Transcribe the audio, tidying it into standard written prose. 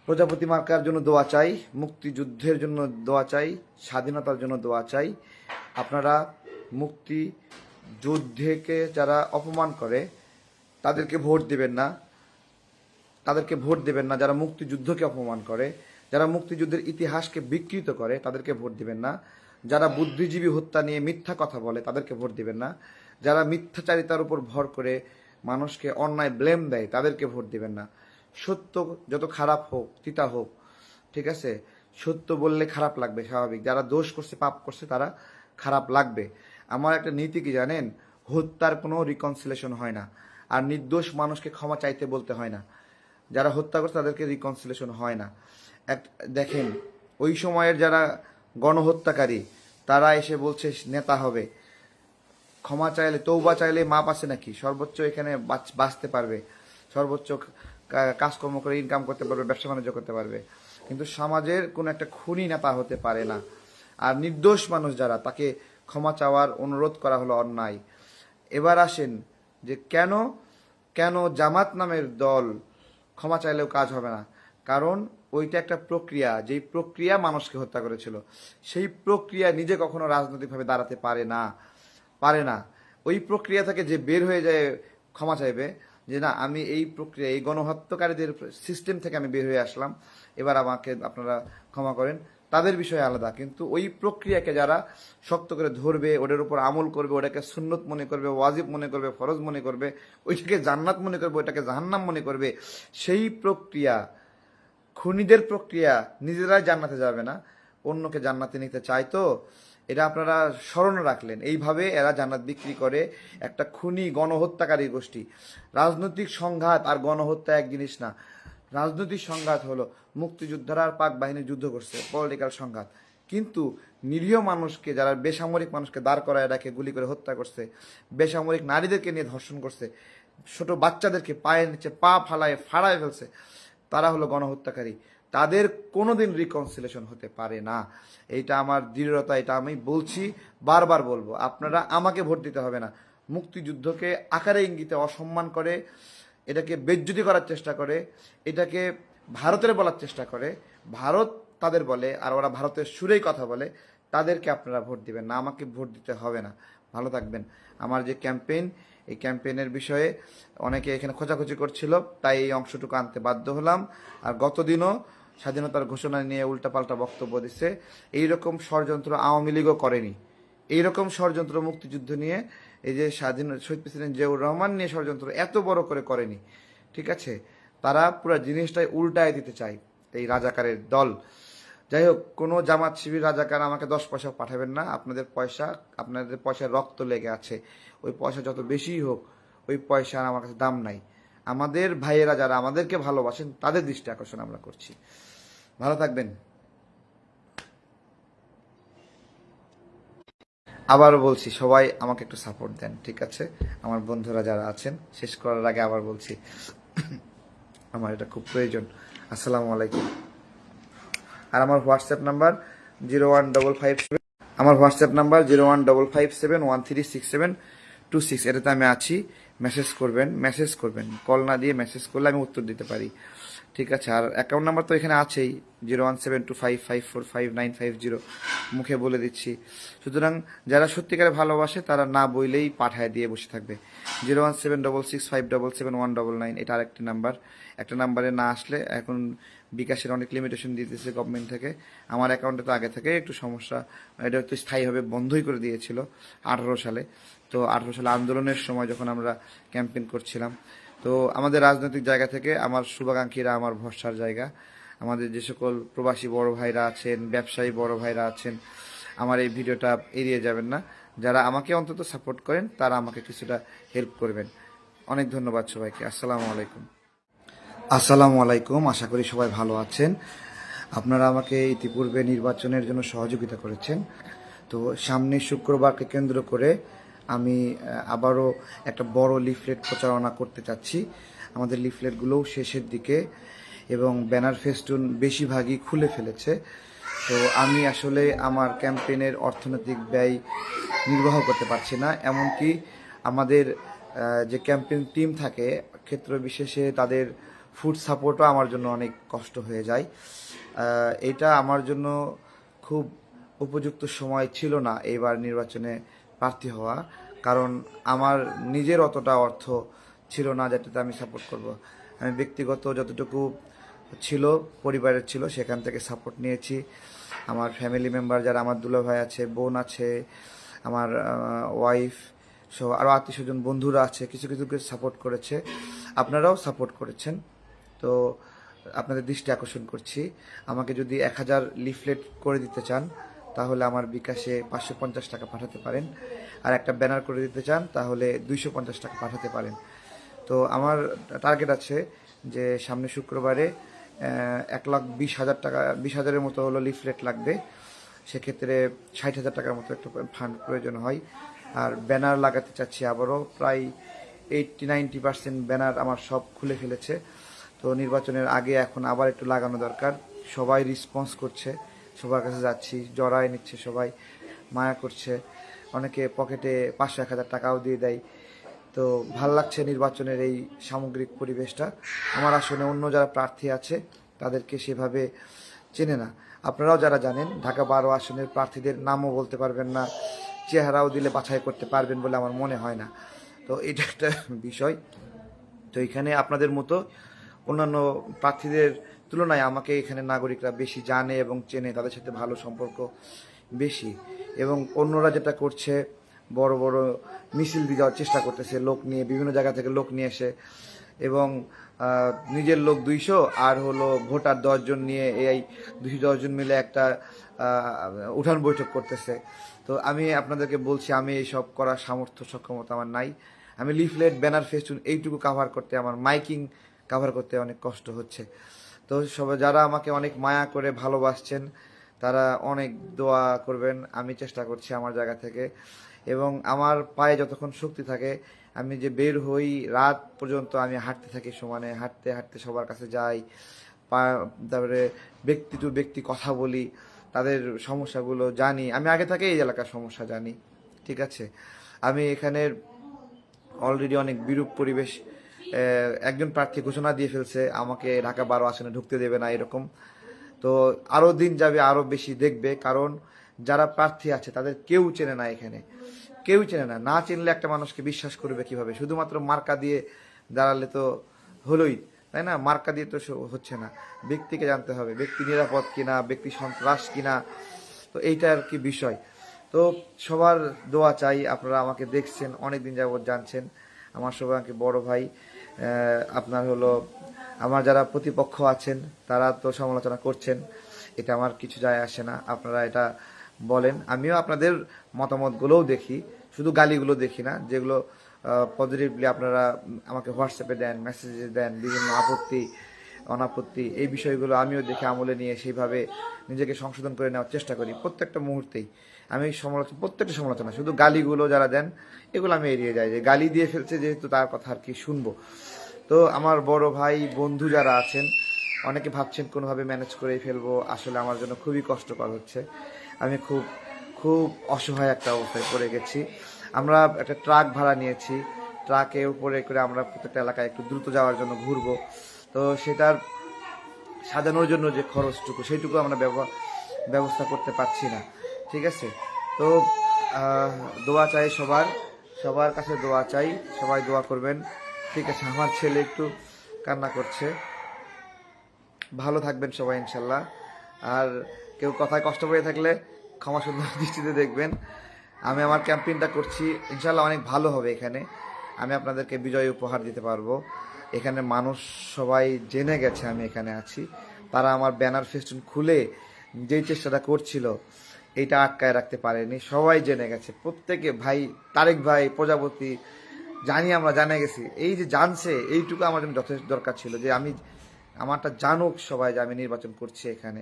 প্রজাপতি মার্কার জন্য দোয়া চাই, মুক্তিযুদ্ধের জন্য দোয়া চাই, স্বাধীনতার জন্য দোয়া চাই। আপনারা মুক্তিযুদ্ধকে যারা অপমান করে তাদেরকে ভোট দেবেন না, যারা মুক্তিযুদ্ধকে অপমান করে, যারা মুক্তিযুদ্ধের ইতিহাসকে বিকৃত করে তাদেরকে ভোট দিবেন না, যারা বুদ্ধিজীবী হত্যা নিয়ে মিথ্যা কথা বলে তাদেরকে ভোট দিবেন না, যারা মিথ্যাচারিতার উপর ভর করে মানুষকে অন্যায় ব্লেম দেয় তাদেরকে ভোট দিবেন না। সত্য যত খারাপ হোক, তিতা হোক, ঠিক আছে, সত্য বললে খারাপ লাগবে, স্বাভাবিক। যারা দোষ করছে, পাপ করছে, তারা খারাপ লাগবে। আমার একটা নীতি কি জানেন? হত্যার কোনো রিকনসিলেশন হয় না, আর নির্দোষ মানুষকে ক্ষমা চাইতে বলতে হয় না। যারা হত্যা করছে তাদেরকে রিকনসিলেশন হয় না। দেখেন, ওই সময়ের যারা গণহত্যাকারী তারা এসে বলছে নেতা হবে, ক্ষমা চাইলে, তৌবা চাইলে মাপ আছে নাকি? সর্বোচ্চ এখানে বাঁচতে পারবে, সর্বোচ্চ কাজকর্ম করে ইনকাম করতে পারবে, ব্যবসা বাণিজ্য করতে পারবে, কিন্তু সমাজের কোনো একটা খুনি নেতা হতে পারে না। আর নির্দোষ মানুষ যারা, তাকে ক্ষমা চাওয়ার অনুরোধ করা হলো অন্যায়। এবার আসেন যে কেন জামাত নামের দল ক্ষমা চাইলেও কাজ হবে না? কারণ ওইটা একটা প্রক্রিয়া, যেই প্রক্রিয়া মানুষকে হত্যা করেছিল, সেই প্রক্রিয়া নিজে কখনো রাজনৈতিকভাবে দাঁড়াতে পারে না। ওই প্রক্রিয়া থেকে যে বের হয়ে যায় ক্ষমা চাইবে, যে না, আমি এই প্রক্রিয়া, এই গণহত্যাকারীদের সিস্টেম থেকে আমি বের হয়ে আসলাম, এবার আমাকে আপনারা ক্ষমা করেন, তাদের বিষয় আলাদা। কিন্তু ওই প্রক্রিয়াকে যারা শক্ত করে ধরবে, ওটার উপর আমল করবে, ওটাকে সুন্নত মনে করবে, ওয়াজিব মনে করবে, ফরজ মনে করবে, ওইটাকে জান্নাত মনে করবে, ওইটাকে জাহান্নাম মনে করবে, সেই প্রক্রিয়া, খুনিদের প্রক্রিয়া, নিজেরাই জান্নাতে যাবে না, অন্যকে জান্নাতে নিতে চায়। তো এটা আপনারা স্মরণ রাখলেন। এইভাবে এরা জান্নাত বিক্রি করে, একটা খুনি গণহত্যাকারী গোষ্ঠী। রাজনৈতিক সংঘাত আর গণহত্যা এক জিনিস না। রাজনৈতিক সংঘাত হলো মুক্তিযোদ্ধারা আর পাক বাহিনী যুদ্ধ করছে, পলিটিক্যাল সংঘাত। কিন্তু নিরীহ মানুষকে, যারা বেসামরিক মানুষকে দাঁড় করায় রাখে গুলি করে হত্যা করছে, বেসামরিক নারীদেরকে নিয়ে ধর্ষণ করছে, ছোট বাচ্চাদেরকে পায়ের নিচে পা ফাড়ায় ফেলছে, তারা হলো গণহত্যাকারী। তাদের কোনোদিন রিকনসিলেশন হতে পারে না। এইটা আমার দৃঢ়তা, এটা আমি বলছি, বারবার বলবো। আপনারা আমাকে ভোট দিতে হবে না। মুক্তিযুদ্ধকে আকারে ইঙ্গিতে অসম্মান করে, এটাকে বেজ্জতি করার চেষ্টা করে, এটাকে ভারতের বলার চেষ্টা করে, ভারত তাদের বলে, আর ওরা ভারতের সুরেই কথা বলে, তাদেরকে আপনারা ভোট দিবেন না, আমাকে ভোট দিতে হবে না। ভালো থাকবেন। আমার যে ক্যাম্পেইন, এই ক্যাম্পেইনের বিষয়ে অনেকে এখানে খোঁজাখুঁজি করছিল, তাই এই অংশটুকু আনতে বাধ্য হলাম। আর গতদিনও স্বাধীনতার ঘোষণা নিয়ে উল্টাপাল্টা বক্তব্য দিচ্ছে। এইরকম ষড়যন্ত্র আওয়ামী লীগও করেনি। এইরকম ষড়যন্ত্র মুক্তিযুদ্ধ নিয়ে, এই যে শহীদ প্রেসিডেন্ট জিয়াউর রহমান নিয়ে ষড়যন্ত্র এত বড় করে করেনি। ঠিক আছে, তারা পুরো জিনিসটাই উল্টায় দিতে চায়, এই রাজাকারের দল। যাই হোক, কোনো জামাত শিবির রাজাকার আমাকে 10 পয়সা পাঠাবেন না। আপনাদের পয়সায় রক্ত লেগে আছে। ওই পয়সা যত বেশি হোক, ওই পয়সার আমার কাছে দাম নাই। আমাদের ভাইয়েরা যারা আমাদেরকে ভালোবাসেন, তাদের দৃষ্টি আকর্ষণ আমরা করছি। ভালো থাকবেন। আবারও বলছি, সবাই আমাকে একটু সাপোর্ট দেন, ঠিক আছে? আমার বন্ধুরা যারা আছেন, শেষ করার আগে আবার বলছি, আমার এটা খুব প্রয়োজন। আসসালামু আলাইকুম। আর আমার হোয়াটসঅ্যাপ নাম্বার 01557 এটাতে আমি আছি। মেসেজ করবেন, কল না দিয়ে মেসেজ করলে আমি উত্তর দিতে পারি, ঠিক আছে? আর অ্যাকাউন্ট নাম্বার তো এখানে আছেই, 01725545950, মুখে বলে দিচ্ছি। সুতরাং যারা সত্যিকারে ভালোবাসে তারা না বইলেই পাঠায় দিয়ে বসে থাকবে। 01766577199, এটা আরেকটি নাম্বার। একটা নাম্বারে না আসলে, এখন বিকাশের অনেক লিমিটেশন দিতেছে গভর্নমেন্ট থেকে। আমার অ্যাকাউন্টে তো আগে থেকে একটু সমস্যা, এটা তো স্থায়ীভাবে বন্ধই করে দিয়েছিল 18 সালে। তো 18 সালে আন্দোলনের সময় যখন আমরা ক্যাম্পেইন করছিলাম, তো আমাদের রাজনৈতিক জায়গা থেকে আমার শুভাকাঙ্ক্ষীরা আমার ভরসার জায়গা। আমাদের যে সকল প্রবাসী বড় ভাইরা আছেন, ব্যবসায়ী বড় ভাইরা আছেন, আমার এই ভিডিওটা এড়িয়ে যাবেন না। যারা আমাকে অন্তত সাপোর্ট করেন, তারা আমাকে কিছুটা হেল্প করবেন। অনেক ধন্যবাদ সবাইকে। আসসালামু আলাইকুম। আশা করি সবাই ভালো আছেন। আপনারা আমাকে ইতিপূর্বে নির্বাচনের জন্য সহযোগিতা করেছেন। তো সামনে শুক্রবারকে কেন্দ্র করে আমি আবারও একটা বড় লিফলেট প্রচারণা করতে চাচ্ছি। আমাদের লিফলেটগুলোও শেষের দিকে, এবং ব্যানার ফেস্টুন বেশিরভাগই খুলে ফেলেছে। তো আমি আসলে আমার ক্যাম্পেইনের অর্থনৈতিক ব্যয় নির্বাহ করতে পারছি না। এমনকি আমাদের যে ক্যাম্পেইন টিম থাকে, ক্ষেত্র বিশেষে তাদের ফুড সাপোর্টও আমার জন্য অনেক কষ্ট হয়ে যায়। এটা আমার জন্য খুব উপযুক্ত সময় ছিল না এবার নির্বাচনে প্রার্থী হওয়া, কারণ আমার নিজের অতটা অর্থ ছিল না যেটাতে আমি সাপোর্ট করব। আমি ব্যক্তিগত যতটুকু ছিল পরিবারের ছিল সেখান থেকে সাপোর্ট নিয়েছি। আমার ফ্যামিলি মেম্বার যারা, আমার দুলাভাই আছে, বোন আছে, আমার ওয়াইফ সহ আরও আত্মীয় স্বজন বন্ধুরা আছে, কিছু কিছু সাপোর্ট করেছে, আপনারাও সাপোর্ট করেছেন। তো আপনাদের দৃষ্টি আকর্ষণ করছি, আমাকে যদি 1000 লিফলেট করে দিতে চান তাহলে আমার বিকাশে 550 টাকা পাঠাতে পারেন, আর একটা ব্যানার করে দিতে চান তাহলে 250 টাকা পাঠাতে পারেন। তো আমার টার্গেট আছে যে সামনে শুক্রবারে 1,20,000 টাকা, 20,000-এর মতো হলো লিফলেট লাগবে। সেক্ষেত্রে 60,000 টাকার মতো একটা ফান্ড প্রয়োজন হয়। আর ব্যানার লাগাতে চাচ্ছি আবারও, প্রায় 80-90% ব্যানার আমার সব খুলে ফেলেছে। তো নির্বাচনের আগে এখন আবার একটু লাগানো দরকার। সবাই রেসপন্স করছে, সবার কাছে যাচ্ছি, জড়ায় নিচ্ছে, সবাই মায়া করছে, অনেকে পকেটে 500-1000 টাকাও দিয়ে দেয়। তো ভাল লাগছে নির্বাচনের এই সামগ্রিক পরিবেশটা। আমার আসনে অন্য যারা প্রার্থী আছে তাদেরকে সেভাবে চেনে না। আপনারাও যারা জানেন, ঢাকা 12 আসনের প্রার্থীদের নামও বলতে পারবেন না, চেহারাও দিলে বাছাই করতে পারবেন বলে আমার মনে হয় না। তো এটা একটা বিষয়। তো এখানে আপনাদের মতো অন্যান্য প্রার্থীদের তুলনায় আমাকে এখানে নাগরিকরা বেশি জানে এবং চেনে, তাদের সাথে ভালো সম্পর্ক বেশি। এবং অন্যরা যেটা করছে, বড় বড় মিছিল দিয়ে যাওয়ার চেষ্টা করতেছে, লোক নিয়ে, বিভিন্ন জায়গা থেকে লোক নিয়ে এসে, এবং নিজের লোক 200 আর হলো ভোটার 10 জন নিয়ে এই 210 জন মিলে একটা উঠান বৈঠক করতেছে। তো আমি আপনাদেরকে বলছি, আমি এইসব করার সামর্থ্য সক্ষমতা আমার নাই। আমি লিফলেট, ব্যানার, ফেস্টুন এইটুকু কাভার করতে, আমার মাইকিং কাভার করতে অনেক কষ্ট হচ্ছে। তো সবাই যারা আমাকে অনেক মায়া করে ভালোবাসছেন তারা অনেক দোয়া করবেন। আমি চেষ্টা করছি আমার জায়গা থেকে, এবং আমার পায়ে যতক্ষণ শক্তি থাকে আমি যে বের হই, রাত পর্যন্ত আমি হাঁটতে থাকি, সমানে হাঁটতে হাঁটতে সবার কাছে যাই, তারপরে ব্যক্তি টু ব্যক্তি কথা বলি, তাদের সমস্যাগুলো জানি। আমি আগে থেকে এই এলাকার সমস্যা জানি, ঠিক আছে। আমি এখানের অলরেডি অনেক বিরূপ পরিবেশ, একজন প্রার্থী ঘোষণা দিয়ে ফেলছে আমাকে ঢাকা 12 আসনে ঢুকতে দেবে না, এরকম। তো আরও দিন যাবে, আরও বেশি দেখবে, কারণ যারা প্রার্থী আছে তাদের কেউ চেনে না, এখানে কেউ চেনে না। না চিনলে একটা মানুষকে বিশ্বাস করবে কিভাবে? শুধুমাত্র মার্কা দিয়ে দাঁড়ালে তো হলোই, তাই না? মার্কা দিয়ে তো হচ্ছে না, ব্যক্তিকে জানতে হবে, ব্যক্তি নিরাপদ কিনা, ব্যক্তি সন্ত্রাস কিনা। তো এইটা আর কি বিষয়। তো সবার দোয়া চাই। আপনারা আমাকে দেখছেন, অনেক দিন যাবত জানছেন, আমার সবাইকে বড় ভাই। আপনার হলো আমার যারা প্রতিপক্ষ আছেন তারা তো সমালোচনা করছেন, এটা আমার কিছু যায় আসে না, আপনারা এটা বলেন। আমিও আপনাদের মতামতগুলোও দেখি, শুধু গালিগুলো দেখি না, যেগুলো পজিটিভলি আপনারা আমাকে হোয়াটসঅ্যাপে দেন, মেসেজে দেন, বিভিন্ন আপত্তি অনাপত্তি, এই বিষয়গুলো আমিও দেখে আমলে নিয়ে সেইভাবে নিজেকে সংশোধন করে নেওয়ার চেষ্টা করি প্রত্যেকটা মুহূর্তেই। আমি প্রত্যেকটা সমালোচনা, শুধু গালিগুলো যারা দেন এগুলো আমি এড়িয়ে যাই, যে গালি দিয়ে ফেলছে যেহেতু তার কথা আর কি শুনবো। তো আমার বড় ভাই বন্ধু যারা আছেন, অনেকে ভাবছেন কোনোভাবে ম্যানেজ করেই ফেলবো, আসলে আমার জন্য খুবই কষ্টকর হচ্ছে। আমি খুব খুব অসহায় একটা অবস্থায় পড়ে গেছি। আমরা একটা ট্রাক ভাড়া নিয়েছি, ট্রাকে উপরে করে আমরা প্রত্যেকটা এলাকায় একটু দ্রুত যাওয়ার জন্য ঘুরবো। তো সেটার সাজানোর জন্য যে খরচটুকু, সেইটুকু আমরা ব্যবস্থা করতে পারছি না, ঠিক আছে। তো দোয়া চাই সবার কাছে দোয়া চাই, সবাই দোয়া করবেন, ঠিক আছে। আমার ছেলে একটু কান্না করছে, ভালো থাকবেন সবাই ইনশাল্লাহ। আর কেউ কথায় কষ্ট পেয়ে থাকলে ক্ষমা সুন্দর দৃষ্টিতে দেখবেন। আমি আমার ক্যাম্পেইনটা করছি, ইনশাল্লাহ অনেক ভালো হবে। এখানে আমি আপনাদেরকে বিজয় উপহার দিতে পারবো। এখানে মানুষ সবাই জেনে গেছে আমি এখানে আছি, তারা আমার ব্যানার ফেস্টুন খুলে যেই চেষ্টাটা করছিল এইটা আটকায় রাখতে পারেনি, সবাই জেনে গেছে। প্রত্যেকে, ভাই তারেক ভাই, প্রজাপতি, আমরা জানে গেছি। এই যে জানছে, এইটুকু আমার জন্য যথেষ্ট দরকার ছিল, যে আমারটা জানুক সবাই যে আমি নির্বাচন করছি এখানে।